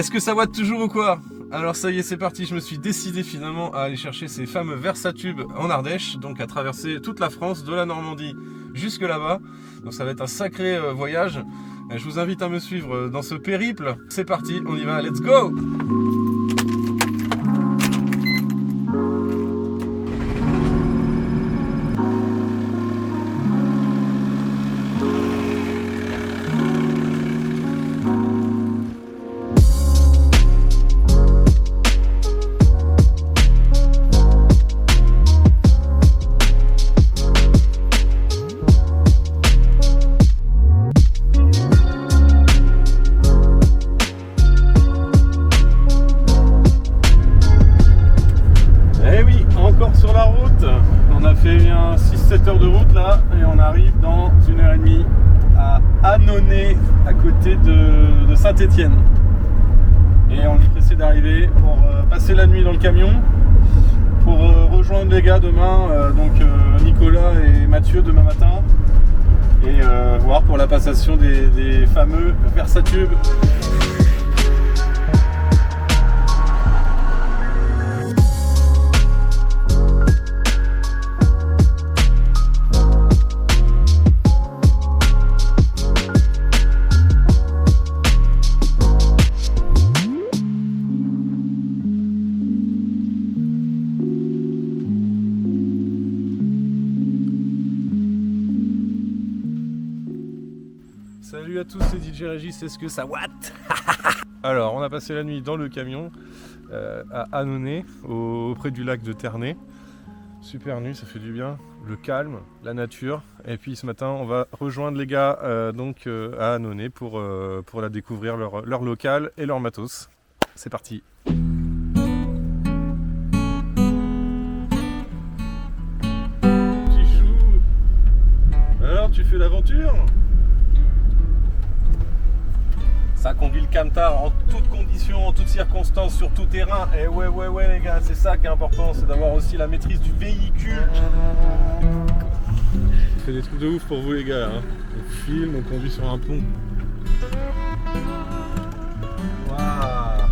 Est-ce que ça watt toujours ou quoi? Alors ça y est, c'est parti, je me suis décidé finalement à aller chercher ces fameux Versatubes en Ardèche, donc à traverser toute la France, de la Normandie jusque là-bas. Donc ça va être un sacré voyage. Je vous invite à me suivre dans ce périple. C'est parti, on y va, let's go! Sur la route, on a fait 6-7 heures de route là et on arrive dans 1h30 à Annonay, à côté de Saint-Étienne. Et on est pressé d'arriver pour passer la nuit dans le camion, pour rejoindre les gars demain, donc Nicolas et Mathieu demain matin, et voir pour la passation des fameux Versatubes. Salut à tous, c'est DJ Régis, est-ce que ça watt? Alors, on a passé la nuit dans le camion à Annonay, auprès du lac de Ternay. Super nuit, ça fait du bien, le calme, la nature. Et puis ce matin, on va rejoindre les gars à Annonay pour la découvrir, leur local et leur matos. C'est parti. Petit chou, alors tu fais l'aventure? Ça conduit le camtar en toutes conditions, en toutes circonstances, sur tout terrain. Et ouais les gars, c'est ça qui est important, c'est d'avoir aussi la maîtrise du véhicule. On fait des trucs de ouf pour vous les gars, hein. On filme, on conduit sur un pont. Waouh.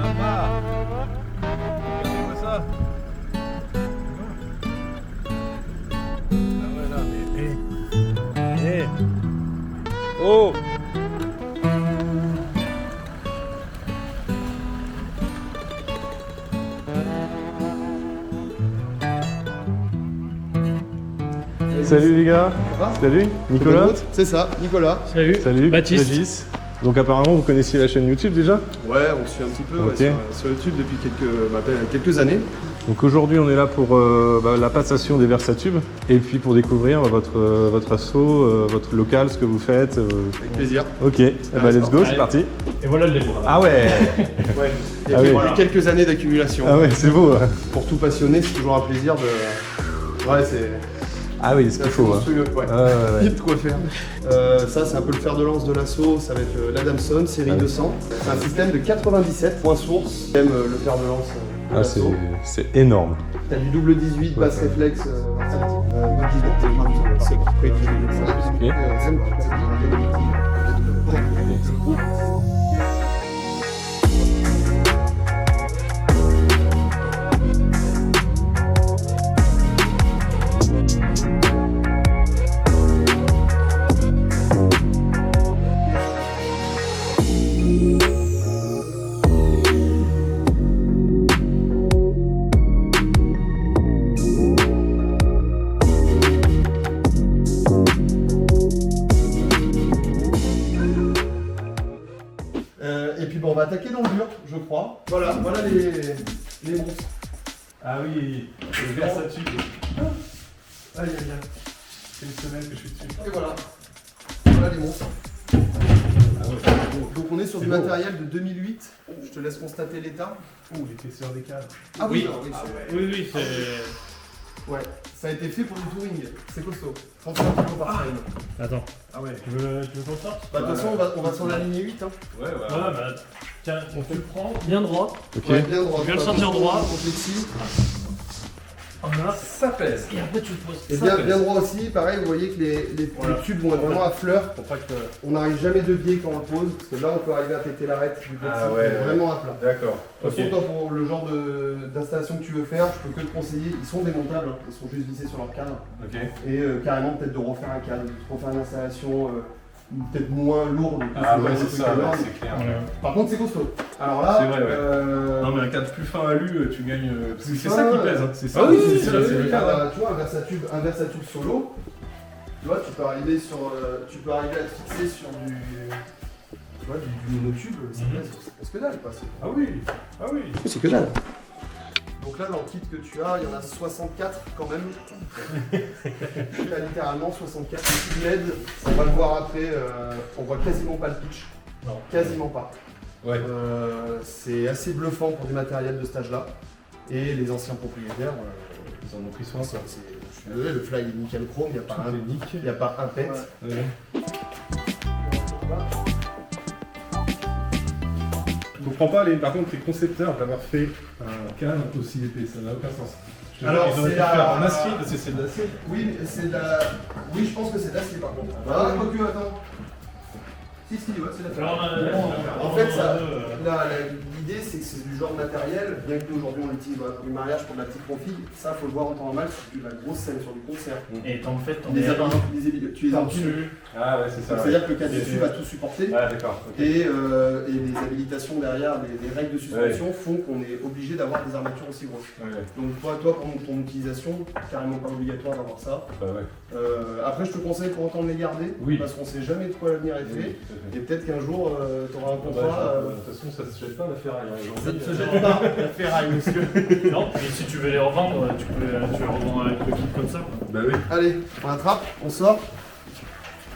Papa. Regardez-moi ça. Ah ouais là, mais... Oh. Salut les gars, salut Nicolas. C'est ça, Nicolas. Salut Baptiste. Régis. Donc apparemment vous connaissiez la chaîne YouTube déjà? Ouais, on suit un petit peu Okay. sur YouTube depuis quelques années. Donc aujourd'hui on est là pour la passation des Versatubes et puis pour découvrir votre asso, votre local, ce que vous faites. Avec plaisir. Ok, let's go, c'est parti. Et voilà le dépôt. Ah ouais. Ouais. Il y a quelques années d'accumulation. Ah ouais, c'est beau. Pour tout passionné, c'est toujours un plaisir de... Ouais, c'est... Ah oui, c'est ce qu'il faut. Monstrueux, ouais. Il y a de quoi faire. Ça, c'est un peu le fer de lance de l'assaut. Ça va être l'Adamson, série 200. C'est un système de 97 points source. J'aime le fer de lance de l'assaut. C'est énorme. T'as du double 18, basse réflexe. Et puis bon, on va attaquer dans le dur, je crois. Voilà les monstres. Ah oui, les Versatubes. Aïe aïe aïe. C'est une semaine que je suis dessus. Et voilà les monstres. Ah ouais. Donc on est sur du matériel de 2008. Je te laisse constater l'état. Ouh, l'épaisseur des cadres. Ah oui, Oui, c'est... Ouais, ça a été fait pour du touring. C'est costaud. 35 kg par frame. Attends. Ah ouais. Tu veux qu'on sorte? Bah de toute façon, on va sur la ligne 8. Hein. Ouais. Bah, tiens, tu le prends bien droit. Ok. Ouais, bien droit. Tu viens le sortir droit. Complexi. Ça pèse. Et après, tu le poses. Et bien droit aussi, pareil, vous voyez que les tubes vont être vraiment à fleur. Pour pas que... On n'arrive jamais de biais quand on le pose, parce que là on peut arriver à péter l'arête du plexi, vraiment à plat. D'accord. De toute façon, toi, pour le genre d'installation que tu veux faire, je peux que te conseiller, ils sont démontables, hein, ils sont juste vissés sur leur cadre. Ok. Et carrément peut-être de refaire un cadre, de refaire une installation peut-être moins lourde. Ah ouais, c'est ça, ouais, c'est clair. Par contre, c'est costaud. Alors là, c'est vrai, non mais un cadre plus fin à lu, tu gagnes. C'est fin, ça qui pèse, hein. C'est ça. Ah oui, c'est le cadre. tu vois, un versatube solo, tu vois, tu peux arriver à te fixer sur du monotube, ça pèse que dalle, quoi. Ah oui. C'est que dalle. Donc là, dans le kit que tu as, il y en a 64 quand même. Il y a littéralement 64 petits LED. On va le voir après, on voit quasiment pas le pitch. Non. Quasiment pas. Ouais. C'est assez bluffant pour du matériel de cet âge-là. Et les anciens propriétaires, Ils en ont pris soin, ça. je suis désolé, le fly est nickel chrome, il n'y a pas un pet. Ouais. Je comprends pas par contre les concepteurs d'avoir fait un cadre aussi épais, ça n'a aucun sens. Alors, ils auraient pu faire en acier, parce que c'est de l'acier. Oui, mais c'est de la... Oui, je pense que c'est de l'acier par contre. Ah, quoique, attends. Si, ouais, c'est de l'acier. En fait, l'idée, c'est que c'est du genre matériel, bien que nous, aujourd'hui, on l'utilise dans le mariage pour de la petite config. Ça, faut le voir en temps normal sur de la grosse scène, sur du concert. Et en fait, tu les imprimes. Ah ouais, c'est ça. C'est-à-dire que le cadre dessus va tout supporter. Ah d'accord. Et les habilitations derrière, les règles de suspension font qu'on est obligé d'avoir des armatures aussi grosses. Donc toi, pour ton utilisation, carrément pas obligatoire d'avoir ça. Après, je te conseille pour autant de les garder, parce qu'on sait jamais de quoi l'avenir est fait. Et peut-être qu'un jour, tu auras un contrat. De toute façon, ça se jette pas la ferraille. Ça ne se jette pas la ferraille, monsieur. Non, mais si tu veux les revendre, tu les revends avec le kit comme ça. Bah oui. Allez, on attrape, on sort.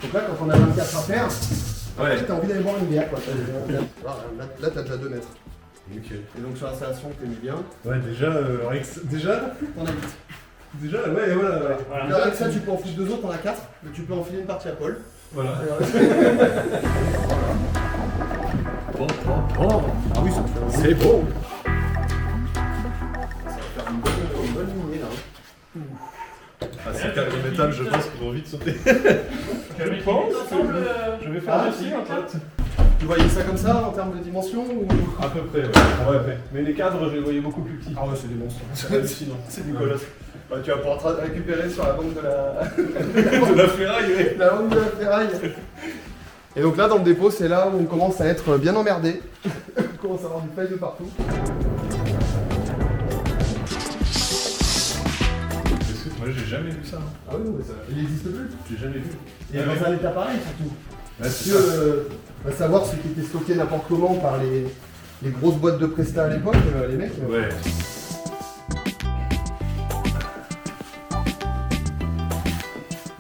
Donc là, quand on a 24 à faire, t'as envie d'aller boire une bière, quoi. Là, t'as déjà 2 mètres. Ok. Et donc sur l'installation, t'es mis bien. Ouais, déjà, T'en as 8. Déjà, ouais, voilà. Là, avec ça, tu peux en filer 2 autres, t'en as 4. Mais tu peux enfiler une partie à Paul. Voilà. Bon. Ah oui, ça te fait c'est beau. Ça va faire une bonne lignée, là. Ah, ces cadres de métal, je pense qu'ils vont vite sauter. Je vais faire un aussi, en fait. Tu voyais ça comme ça, en termes de dimension ou... À peu près, ouais. Mais les cadres, je les voyais beaucoup plus petits. Ah ouais, c'est des monstres. C'est hallucinant. C'est du colosse. Bah, tu vas pouvoir récupérer sur la banque de la... de la ferraille, ouais. La banque de la ferraille. Et donc là, dans le dépôt, c'est là où on commence à être bien emmerdé. On commence à avoir du feuille de partout. Moi, j'ai jamais vu ça. Ah oui, mais ça... Il n'existe plus. J'ai jamais vu. Et dans un état pareil, surtout. Ouais, parce que, on va savoir ce qui était stocké n'importe comment par les grosses boîtes de Presta à l'époque, les mecs. Ouais.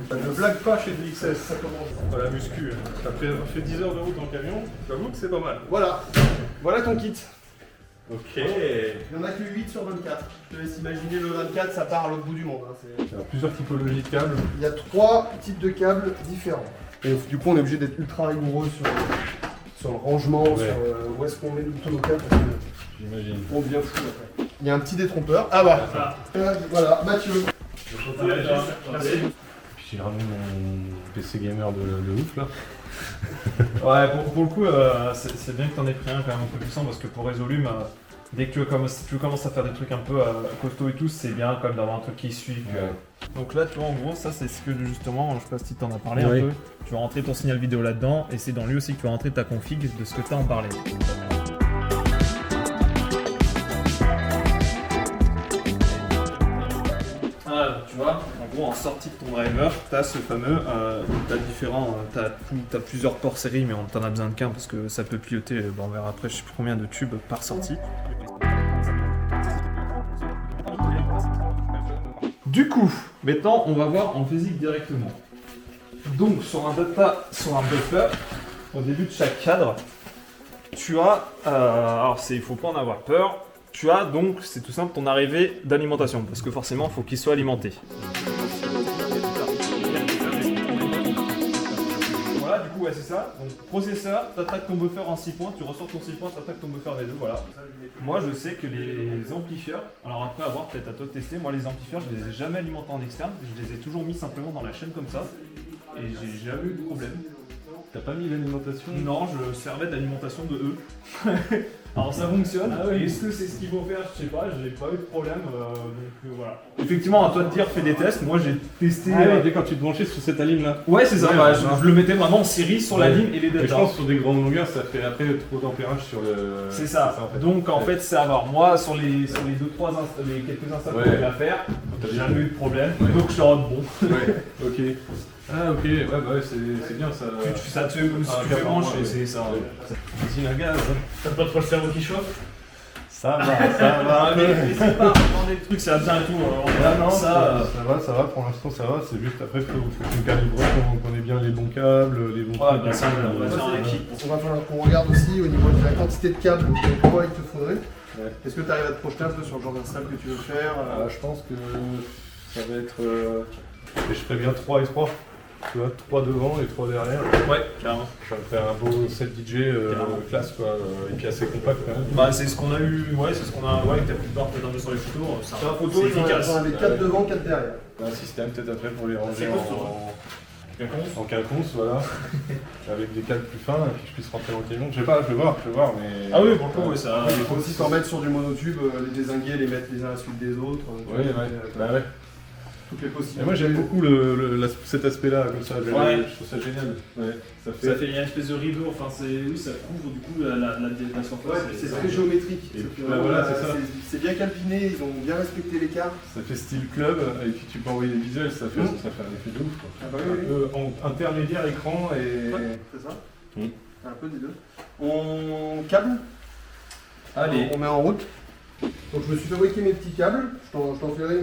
Ne blague pas chez DXS, ça commence. Dans la muscu, t'as fait 10 heures de route en camion, j'avoue que c'est pas mal. Voilà ton kit. Ok. Il n'y en a que 8 sur 24. Je te laisse imaginer le 24, ça part à l'autre bout du monde. Hein. Il y a plusieurs typologies de câbles. Il y a 3 types de câbles différents. Et du coup, on est obligé d'être ultra rigoureux sur le rangement, sur où est-ce qu'on met tous nos câbles. J'imagine. On devient fou après. Il y a un petit détrompeur. Ah bah voilà, Mathieu. Merci. Puis j'ai ramené mon PC gamer de ouf là. Ouais, pour le coup, c'est bien que t'en aies pris un quand même un peu puissant parce que pour Resolume, dès que tu commences à faire des trucs un peu costauds et tout, c'est bien quand même d'avoir un truc qui suit. Donc là, tu vois, en gros, ça c'est ce que justement, je sais pas si t'en as parlé un peu, tu vas rentrer ton signal vidéo là-dedans et c'est dans lui aussi que tu vas rentrer ta config de ce que t'as en parlé. Tu vois, en gros, en sortie de ton driver, tu as ce fameux, t'as plusieurs ports série, mais t'en as besoin de qu'un parce que ça peut piloter, on verra après, je sais plus combien de tubes par sortie. Du coup, maintenant, on va voir en physique directement. Donc, sur un buffer, au début de chaque cadre, tu as, alors il faut pas en avoir peur. Tu as donc, c'est tout simple, ton arrivée d'alimentation, parce que forcément, il faut qu'il soit alimenté. Voilà, du coup, ouais, c'est ça. Donc, processeur, t'attaques ton buffer en 6 points, tu ressors ton 6 points, t'attaques ton buffer V2, voilà. Moi, je sais que les amplifieurs, alors après avoir peut-être à toi de tester, moi les amplifieurs, je les ai jamais alimentés en externe, je les ai toujours mis simplement dans la chaîne comme ça, et j'ai jamais eu de problème. T'as pas mis l'alimentation? Non, je servais d'alimentation de E. Alors ça fonctionne, est-ce que c'est ce qu'il faut faire? Je sais pas, j'ai pas eu de problème, donc voilà. Effectivement, à toi de dire, fais des tests, moi j'ai testé... Quand tu te branchais sur cette ligne là. Ouais, c'est ça, je le mettais vraiment en série sur la ligne et les je datas. pense que sur des grandes longueurs, ça fait après trop d'ampérage sur le... C'est ça, en fait. donc en fait, c'est à voir. Moi, sur les quelques installations que j'ai à faire, j'ai jamais eu de problème, donc je te rends bon. Ouais, ok. Ah ok, ouais, c'est bien ça. Ça te fait comme si tu fais brancher, c'est ça. Usine à gaz. T'as pas trop le cerveau qui chauffe? Ça va. Mais c'est pas vraiment des trucs, ça vient et tout. Ça va, pour l'instant ça va, c'est juste après faut que tu me calibres, qu'on ait bien les bons câbles, les bons trucs. Bien ça, on va faire un kit. On va falloir qu'on regarde aussi au niveau de la quantité de câbles, quoi il te faudrait. Ouais. Est-ce que tu arrives à te projeter un peu sur le genre d'install que tu veux faire? Je pense que ça va être... et je ferais bien 3 et 3. Tu vois, 3 devant et 3 derrière. Ouais, carrément. Ça va faire un beau set DJ classe quoi, et puis assez compact quand même. Bah c'est ce qu'on a eu, c'est ce qu'on a, que t'as pu voir peut-être un peu sur les photos. Sur la photo, j'en avais 4 devant, 4 derrière. Un système peut-être après pour les ranger en quinconce, voilà. Avec des câbles plus fins et puis je puisse rentrer dans le camion. Je vais voir, mais... Ah oui, pour le coup, ça... Il faut aussi s'en mettre sur du monotube, les dézinguer, les mettre les uns à la suite des autres. Ouais. Toutes les possibilités. Et moi j'aime beaucoup cet aspect-là, comme ça, je trouve ça génial. Ouais, il y a une espèce de rideau, enfin ça couvre du coup la surface. Ouais, c'est très géométrique. Et puis, voilà, c'est ça. C'est bien calpiné, ils ont bien respecté l'écart. Ça fait style club, et puis tu peux envoyer des visuels, ça fait un effet de ouf. Quoi. Ah bah oui. Un peu intermédiaire écran et... Ouais, c'est ça. Un peu des deux. On câble. Allez. On met en route. Donc je me suis fabriqué mes petits câbles, je t'enfilerai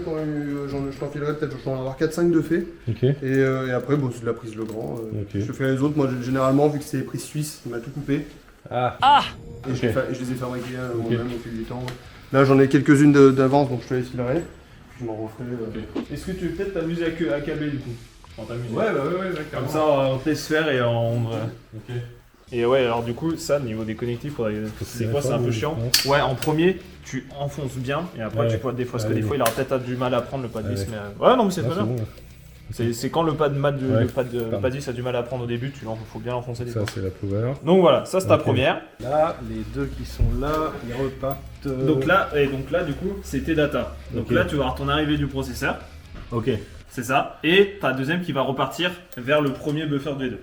peut-être, je t'en avoir 4-5 de fait. Okay. Et après c'est de la prise Legrand. Je te fais les autres, moi généralement vu que c'est les prises suisses, il m'a tout coupé. Et je les ai fabriqués moi-même au fil du temps. Là j'en ai quelques-unes d'avance donc je te les filerai. Je m'en referai. Est-ce que tu veux peut-être t'amuser à câbler du coup? Ouais, comme ça on te laisse faire et on... Et ouais, alors du coup, ça, niveau des connectifs, c'est quoi? C'est un peu chiant. Ouais, en premier, tu enfonces bien, et après tu vois des fois, parce que des fois il aura peut-être du mal à prendre le pad 10, mais... Ouais, non, mais c'est très bien. Bon. C'est quand le pad 10 a du mal à prendre au début, faut bien l'enfoncer des fois. Ça, c'est la power. Donc voilà, ça c'est ta première. Là, les deux qui sont là, ils repartent... Donc là, du coup, c'est tes data. Donc là, tu vas avoir ton arrivée du processeur. Ok. C'est ça. Et ta deuxième qui va repartir vers le premier buffer de V2.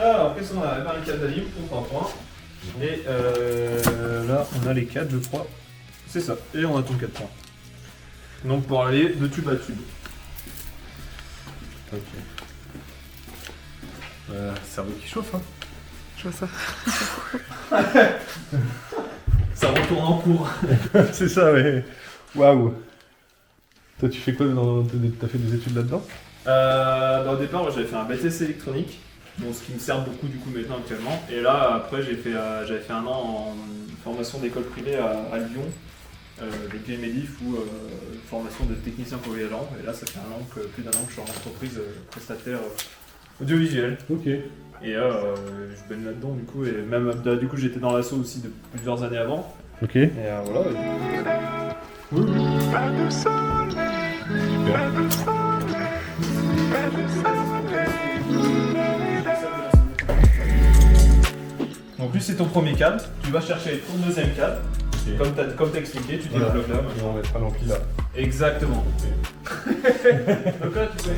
Alors, qu'est-ce qu'on a? Un câble d'anime pour 3 points. Et là, on a les 4, je crois. C'est ça. Et on a ton 4 points. Donc, pour aller de tube à tube. Ok. Cerveau qui chauffe, hein. Je vois ça. Ça retourne en cours. C'est ça, mais... Waouh. Toi, tu fais quoi t'as fait des études là-dedans? Au départ, j'avais fait un BTS électronique. Donc, ce qui me sert beaucoup du coup maintenant actuellement. Et là, après, j'avais fait un an en formation d'école privée à Lyon, le PMEDIF ou formation de technicien polyvalent. Et là, ça fait plus d'un an que je suis en entreprise prestataire audiovisuel. Ok. Et je baigne là-dedans du coup. Et même du coup, j'étais dans l'asso aussi de plusieurs années avant. Ok. Et voilà. Oui. En plus, c'est ton premier câble, tu vas chercher ton deuxième câble, comme t'as expliqué, tu débloques là. Et on mettra l'ampli là. Exactement. Donc là, tu peux...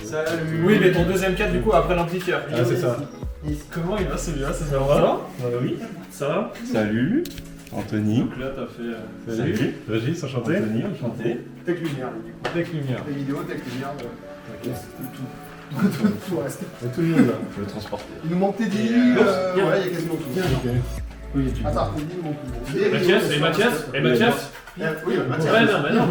Salut. Oui, mais ton deuxième câble du coup après l'amplifieur. Ah, c'est ça. Comment il va celui-là? Ça va? Oui. Ça va? Salut. Anthony. Donc là t'as fait... Salut. Régis, enchanté. Anthony, enchanté. Tech Lumière. Tech Lumière. Les vidéos, Tech Lumière. Tout reste. Tout le monde là. Je vais le transporter. Il nous manque Teddy. Ouais, il y a quasiment tout. Oui, attends, Teddy, il manque tout. Mathias? Oui, Mathias. Ouais, non.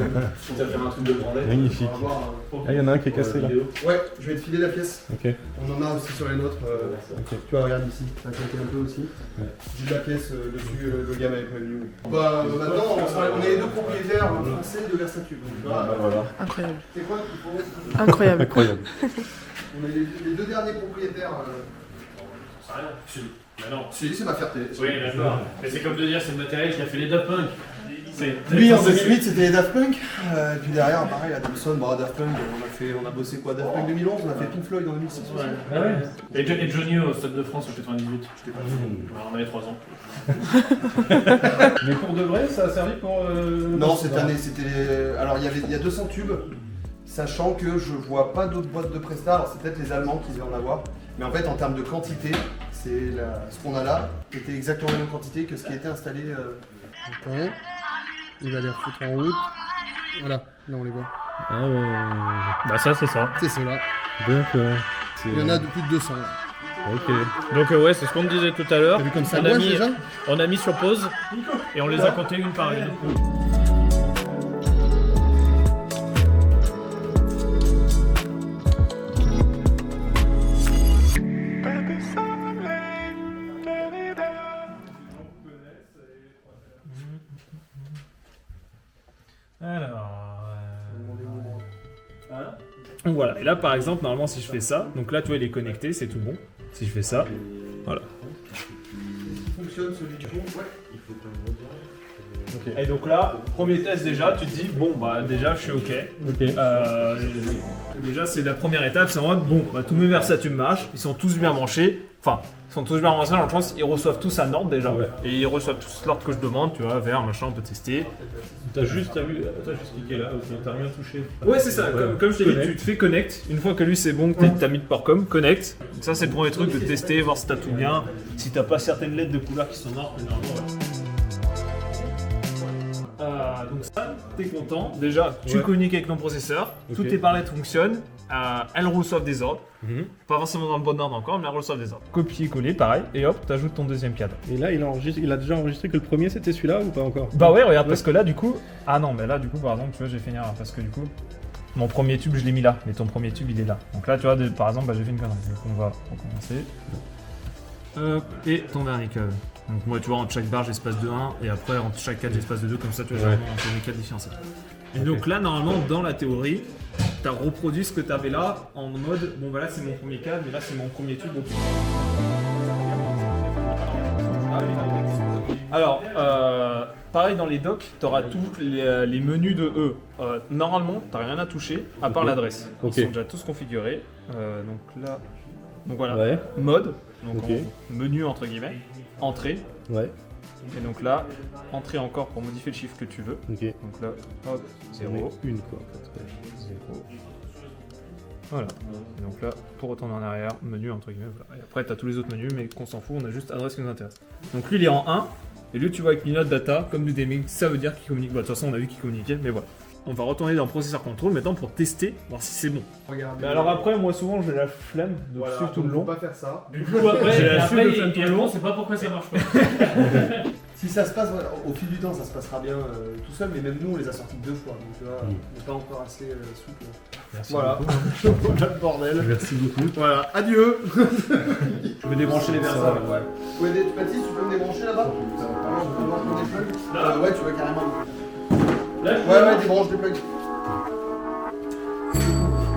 Tu as fait un truc de branlette. Magnifique. Ah, il y en a un qui est cassé là. Ouais, je vais te filer la pièce. Ok. On en a aussi sur les nôtres. Tu vois, regarde ici, ça a claqué un peu aussi. J'ai la pièce dessus, le gars m'avait prévenu. Bah, maintenant, on est les deux propriétaires français de Versatube. Voilà. Incroyable. C'est quoi qu'il faut Incroyable. Incroyable. On est les deux derniers propriétaires. Mais non. Si, c'est ma fierté. Oui, d'accord. Mais c'est comme de dire, c'est le matériel qui a fait les Daft Punk. Lui en 2008 c'était les Daft Punk, et puis derrière pareil Adamson, Daft Punk, on a bossé quoi, Daft Punk 2011, on a fait Pink Floyd en 2006 aussi. Ah ouais. Et Johnny au Stade de France en 98. J'étais pas On avait 3 ans. Mais pour de vrai, ça a servi pour. Non, cette année c'était. Alors il y a 200 tubes, sachant que je vois pas d'autres boîtes de Presta, alors c'est peut-être les Allemands qui devaient en avoir, mais en fait en termes de quantité, ce qu'on a là était exactement la même quantité que ce qui a été installé. Attends. Il va les refoutre en route. Voilà, là on les voit. Ah ouais. Bah ça c'est ça. C'est ceux-là. D'accord. Il y en a de plus de 200 là. Ok. Donc ouais, c'est ce qu'on disait tout à l'heure. T'as vu comme ça on, déjà on a mis sur pause et on les a comptés une par une. Donc voilà, et là par exemple, normalement si je fais ça, donc là tu vois il est connecté, c'est tout bon. Si je fais ça, voilà. Fonctionne celui du fond, ouais. Et donc là, premier test déjà, tu te dis, bon bah déjà je suis ok. Déjà c'est la première étape, c'est en mode, bon, bah, tous mes Versatube marchent, ils sont tous bien branchés. Enfin, ils sont tous bien branchés dans le sens ils reçoivent tous un ordre déjà. Ouais. Et ils reçoivent tous l'ordre que je demande, tu vois, vert, machin, on peut tester. T'as juste cliqué là, t'as rien touché. Ouais, c'est ça, comme je t'ai dit, tu te fais connect. Une fois que lui c'est bon, que t'as mis de Portcom, connect. Donc ça c'est le premier truc de tester, voir si t'as tout bien. Si t'as pas certaines lettres de couleur qui sont mortes, généralement, ouais. Donc ça, t'es content. Déjà, tu communiques avec ton processeur, toutes tes paramètres fonctionnent, elles reçoivent des ordres. Pas forcément dans le bon ordre encore, mais elles reçoivent des ordres. Copier-coller, pareil, et hop, t'ajoutes ton deuxième cadre. Et là, il a déjà enregistré que le premier c'était celui-là ou pas encore? Bah ouais, regarde, parce que là, du coup... Ah non, mais là, du coup, par exemple, tu vois, j'ai fait une erreur, parce que du coup, mon premier tube, je l'ai mis là, mais ton premier tube, il est là. Donc là, tu vois, par exemple, bah, j'ai fait une connerie. Donc on va recommencer. Et ton dernier câble. Donc moi, tu vois, entre chaque barre, j'espace de 1, et après, entre chaque cadre, j'espace de 2, comme ça, tu vois, j'ai vraiment un cadre différencié. Et donc là, normalement, dans la théorie, tu as reproduit ce que tu avais là, en mode, bon bah là, c'est mon premier cadre, mais là, c'est mon premier tube. Donc... Alors, pareil dans les docs, tu auras tous les menus de E. Normalement, tu n'as rien à toucher, à part l'adresse. Ils sont déjà tous configurés. Donc là, donc voilà, mode, donc menu entre guillemets, entrée. Et donc là, entrée encore pour modifier le chiffre que tu veux. Donc là, hop, 0. Une quoi en fait. 0. Voilà. Et donc là, pour retourner en arrière, menu entre guillemets. Voilà. Et après, tu as tous les autres menus, mais qu'on s'en fout, on a juste adresse qui nous intéresse. Donc lui, il est en 1. Et lui, tu vois avec Minode Data, comme du DMX, ça veut dire qu'il communique. Bah, de toute façon, on a vu qu'il communiquait, mais voilà. On va retourner dans processeur contrôle maintenant pour tester, voir si c'est bon. Regardez. Mais alors après, moi souvent, j'ai la flemme de suivre tout le long. Faut pas faire ça. Du coup, après, on sait pas pourquoi ça marche pas. Si ça se passe, au fil du temps, ça se passera bien tout seul, mais même nous, on les a sortis 2 fois, donc tu vois, on n'est pas encore assez souple. Merci voilà, beaucoup. le bordel. Merci beaucoup. Voilà, adieu. Je vais débrancher les verres. Ouais, Baptiste, tu peux me débrancher là-bas? Alors, je peux voir ton plug. Ouais, tu veux carrément. Ouais, débranche des plugs.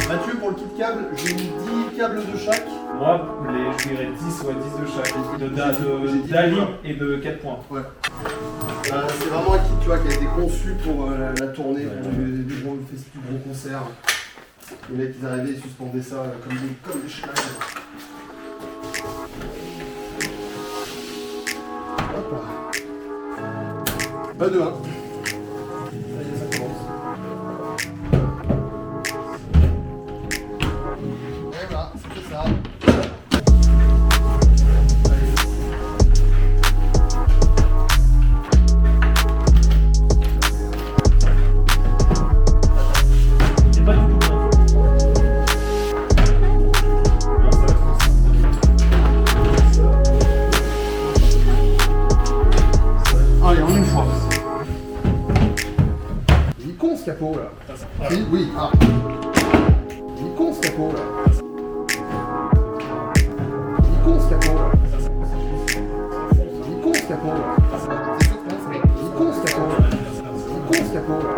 Mathieu, pour le kit câble, j'ai mis 10 câbles de chaque. Moi, je dirais 10 de chaque, d'Ali et de 4 points. Ouais. C'est vraiment un kit, tu vois, qui a été conçu pour la tournée, pour des gros concerts. Les mecs, ils arrivaient, ils suspendaient ça comme des schlags. Hop là. Pas de 1. Allez, en une fois. Oui, oui, ah. Il est con ce capot là. Il est con ce capot là. Il est con ce capot là. Il est con ce capot là. Il est con ce capot là.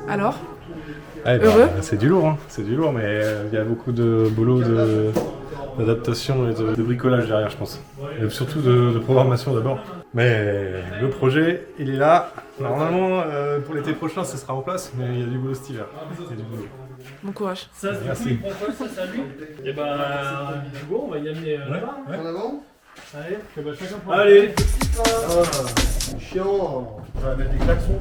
Alors Heureux c'est du lourd, hein. C'est du lourd, mais il y a beaucoup de boulot d'adaptation et de bricolage derrière, je pense. Et surtout de programmation d'abord. Mais le projet, il est là. Normalement, pour l'été prochain, ça sera en place, mais il y a du boulot cet hiver. Il y a du boulot. Bon courage. Ça, du coup, il prend quoi, ça, c'est à lui? Et bah, bon, on va y amener là-bas. En avant. Allez, que bah, chacun prend. Allez. C'est chiant. On va mettre des klaxons.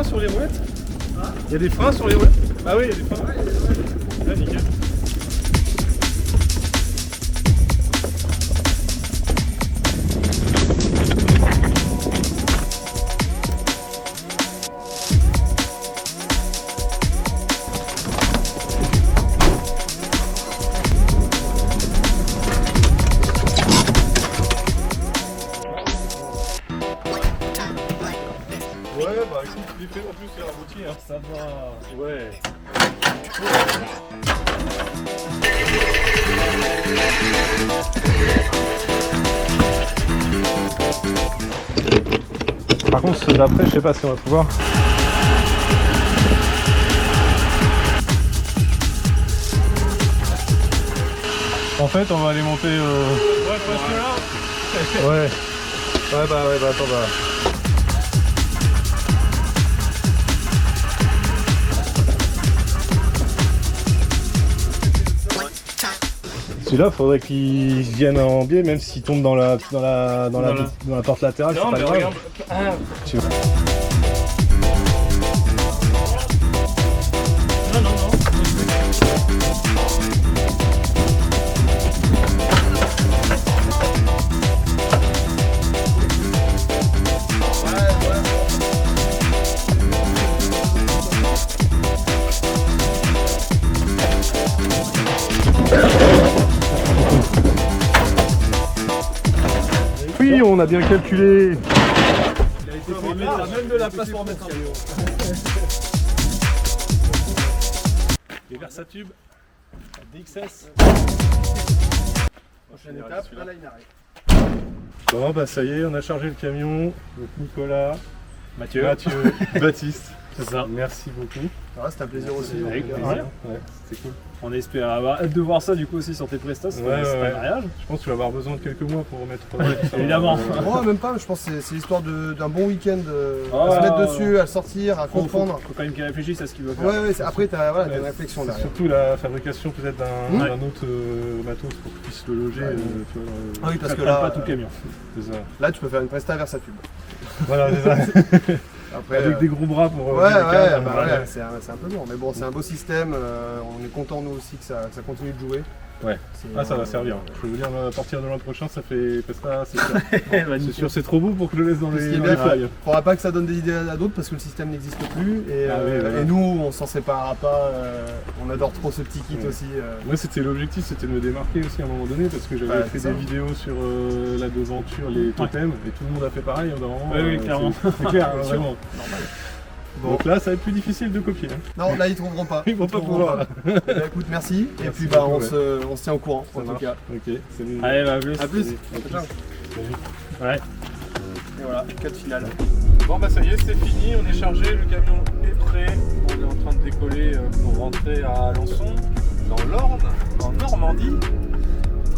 Sur les roulettes? Il y a des freins sur les roulettes? Ah oui, il y a des freins. Ah, nickel. Ouais, bah écoute, tu les fais en plus, c'est un routier, hein. Ça va. Ouais. Par contre, ceux d'après, je sais pas si on va pouvoir. En fait, on va aller monter. Ouais, presque là. Ouais. Ouais, bah, attends, bah. Celui-là, faudrait qu'il vienne en biais, même s'il tombe dans la porte latérale, c'est pas grave. Tu vois. Oui, on a bien calculé. Il a été fait même de la place pour mettre un vélo. Les Versatube, DXS. Prochaine étape, là il arrête. Bon bah ça y est, on a chargé le camion. Donc Nicolas, Mathieu, Baptiste. C'est ça. Merci beaucoup. Ah, c'était un plaisir aussi. Avec plaisir. Ouais, c'était cool. On espère avoir hâte de voir ça du coup aussi sur tes prestats. C'est pas un mariage. Je pense que tu vas avoir besoin de quelques mois pour remettre. Évidemment. Moi, même pas, je pense que c'est l'histoire d'un bon week-end à se mettre dessus, à le sortir, à comprendre. Faut quand même qu'il réfléchisse à ce qu'il veut faire. Ouais, après t'as une réflexion derrière. Surtout la fabrication peut-être d'un autre matos pour que tu puisses le loger. Tu vois, ah oui, parce que là, là, pas tout le camion. C'est ça. Là, tu peux faire une presta Versatube. Voilà, c'est ça. Après, avec des gros bras pour. C'est un peu lourd, mais bon, c'est un beau système. On est content nous aussi que ça continue de jouer. Ouais. Ah, ça va servir. Je peux vous dire, à partir de l'an prochain, ça fait Pesta, c'est sûr. C'est sûr, c'est trop beau pour que je le laisse dans les feuilles. Il ne faudra pas que ça donne des idées à d'autres parce que le système n'existe plus. Et nous, on s'en séparera pas. On adore trop ce petit kit aussi. Moi, c'était l'objectif, c'était de me démarquer aussi à un moment donné parce que j'avais fait des vidéos sur la devanture, les totems, et tout le monde a fait pareil. Oui, clairement. C'est clair, vraiment. Normal. Bon. Donc là, ça va être plus difficile de copier. Hein. Non, là, ils trouveront pas. Ils vont pas pouvoir. Écoute, merci. Et puis, on se tient au courant, en tout cas. Ok, salut. Allez, à plus. À plus. Salut. Ouais. Et voilà, cadre final. Bon bah ça y est, c'est fini, on est chargé, le camion est prêt. On est en train de décoller pour rentrer à Alençon, dans l'Orne, en Normandie.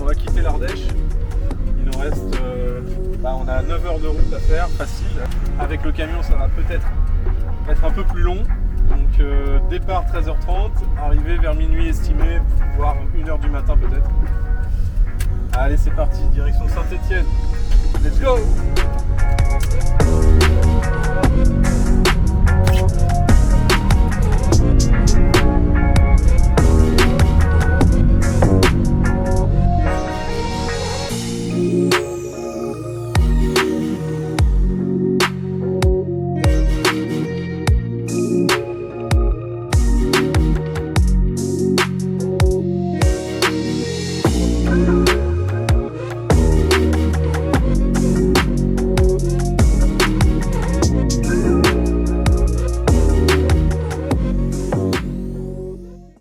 On va quitter l'Ardèche. Il nous reste, on a 9 heures de route à faire, facile. Avec le camion, ça va peut-être être un peu plus long. Donc départ 13h30, arrivé vers minuit estimé, voire 1h du matin peut-être. Allez, c'est parti, direction Saint-Étienne. Let's go!